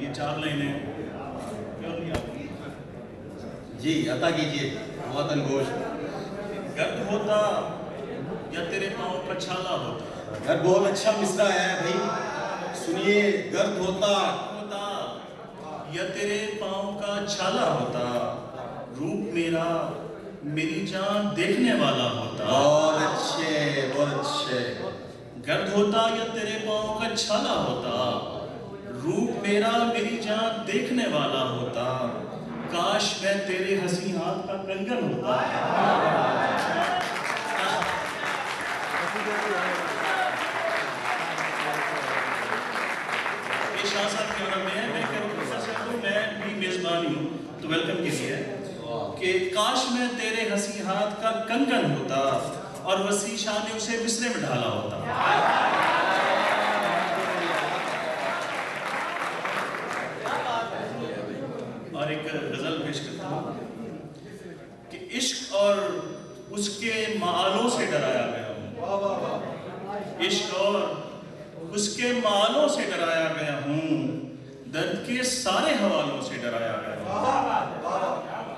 یہ 4 لائنیں جی عطا کیجیے موطن گوشت. گرد ہوتا یا تیرے پاؤں کا چھالا ہوتا. گرد بہت اچھا مصرع ہے بھائی, سنیے. گرد ہوتا یا تیرے پاؤں کا چھالا ہوتا, روپ میرا میری جان دیکھنے والا ہوتا. بہت اچھے, بہت اچھے. گرد ہوتا یا تیرے پاؤں کا چھالا ہوتا, روپ میرا میری جان دیکھنے والا ہوتا. کاش میں تیرے ہنسی ہاتھ کا کنگن ہوتا. یہ شاہ صاحب کی عمر میں ہے. میں بھی میزبان ہوں تو ویلکم کے لیے کہ کاش میں تیرے ہنسی ہاتھ کا کنگن ہوتا اور وسیع شاہ نے اسے مصرے میں ڈھالا ہوتا. اور ایک غزل پیش کرتا ہوں کہ عشق اور اس کے معالوں سے ڈرایا گیا ہوں. عشق اور اس کے معالوں سے ڈرایا گیا ہوں, درد کے سارے حوالوں سے ڈرایا گیا ہوں.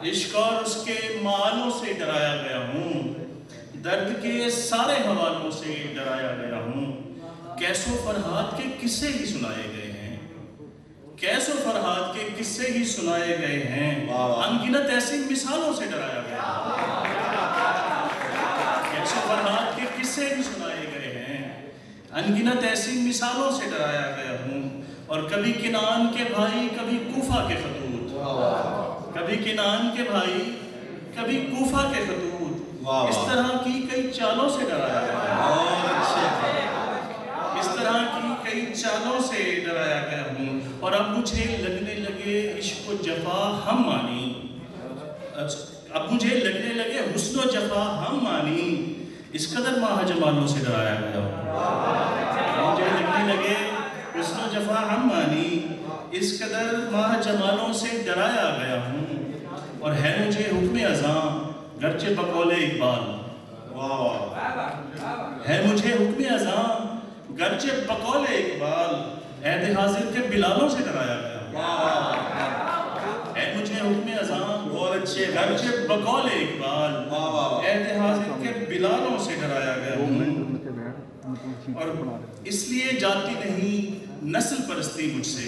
عشق اور اس کے معالوں سے ڈرایا گیا ہوں, درد کے سارے حوالوں سے ڈرایا گیا ہوں. کیس و فرحات کے قصے ہی سنائے گئے ہیں, کیس و فرحات کے قصے ہی سنائے گئے ہیں, انگنت ایسی مثالوں سے ڈرایا گیا ہے. کیس و فرحات کے قصے ہی سنائے گئے ہیں, انگنت ایسی مثالوں سے ڈرایا گیا ہوں. اور کبھی کنعان کے بھائی کبھی کوفہ کے خطوط, کبھی کنعان کے بھائی کبھی کوفہ کے خطوط, اس طرح کی کئی چالوں سے ڈرایا گیا ہے. اس طرح کی کئی چالوں سے ڈرایا گیا ہوں. اور اب مجھے لگنے لگے عشق و جفا ہم مانی, اب مجھے لگنے لگے حسن و جفا ہم مانی, اس قدر ماہ جمالوں سے ڈرایا گیا ہوں. مجھے لگنے لگے حسن و جفا ہم مانی, اس قدر ماہ جمالوں سے ڈرایا گیا ہوں. اور ہے مجھے حکم ازاں گرچہ بقول اقبال, ہے مجھے حکم ازاں گرچہ بقول اقبال, عہد حاضر کے بلالوں سے ڈرایا گیا ہوں. ہے مجھے حکم ازاں گرچہ بقول اقبال, عہد حاضر کے بلالوں سے ڈرایا گیا ہوں. اور اس لیے جاتی نہیں نسل پرستی مجھ سے,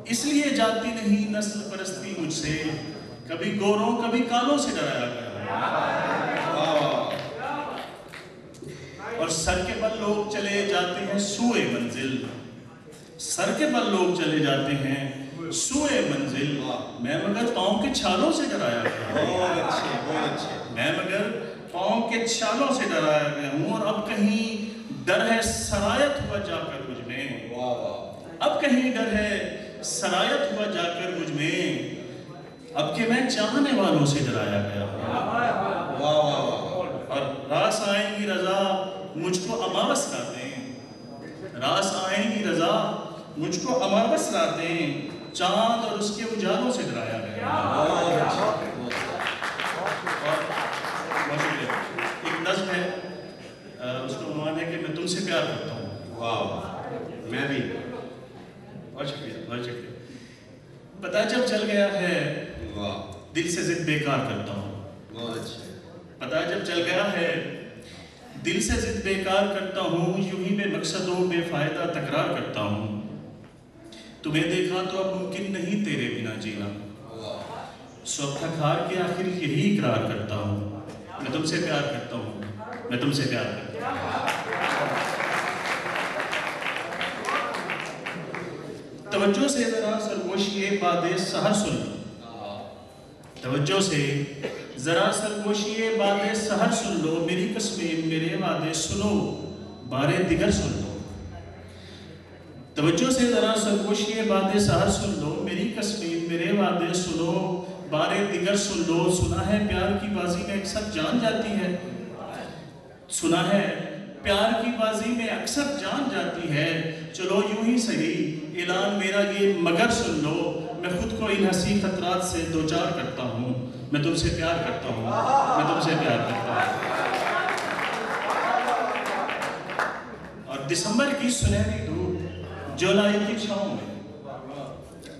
اس لیے جاتی نہیں نسل پرستی مجھ سے, کبھی گوروں کبھی کالوں سے ڈرایا گیا. اور سر کے بل لوگ چلے جاتے ہیں سوئے منزل, سر کے بل لوگ چلے جاتے ہیں سوئے منزل, میں مگر پاؤں کے چھالوں سے ڈرایا گیا ہوں. میں مگر پاؤں کے چھالوں سے ڈرایا گیا ہوں. اور اب کہیں ڈر ہے سرایت ہوا جا کر مجھ میں, اب کہیں ڈر ہے سرایت ہوا جا کر مجھ میں, اب کہ میں چاہنے والوں سے ڈرایا گیا ہوں. اور راس آئیں گی رضا مجھ کو اماوس راتیں, راس آئیں گی رضا مجھ کو اماوس راتیں, چاند اور اس کے اجالوں سے ڈرایا گیا. ایک نظم ہے, اس کا عنوان ہے کہ میں تم سے پیار کرتا ہوں. میں بھی. بہت شکریہ, بہت شکریہ. پتہ جب چل گیا ہے دل سے ضد بیکار کرتا ہوں. پتہ جب چل گیا ہے دل سے ضد بیکار کرتا ہوں, یوں ہی بے مقصدوں بے فائدہ تکرار کرتا ہوں. تمہیں دیکھا تو اب ممکن نہیں تیرے بنا جینا, سو اب تھک ہار کے آخر یہی اقرار کرتا ہوں, میں تم سے پیار کرتا ہوں, میں تم سے پیار کرتا ہوں. توجہ سے ذرا سرگوشی باد سحر سن لو, توجہ سے ذرا سرگوشی باد سحر سن لو, میری قسمیں میرے وعدے سنو بارے دیگر سن لو. توجہ سے ذرا سرگوشی باد سحر سن لو, میری قسمیں میرے وعدے سنو بارے دیگر سن لو. سنا ہے پیار کی بازی میں اکثر جان جاتی ہے, سنا ہے پیار کی بازی میں اکثر جان جاتی ہے, چلو یوں ہی صحیح اعلان میرا یہ مگر سن لو, میں خود کو ان حسین خطرات سے دوچار کرتا ہوں, میں تم سے پیار کرتا ہوں, میں تم سے پیار کرتا ہوں. اور دسمبر کی سنہری دھوپ جولائی کی چھاؤں میں,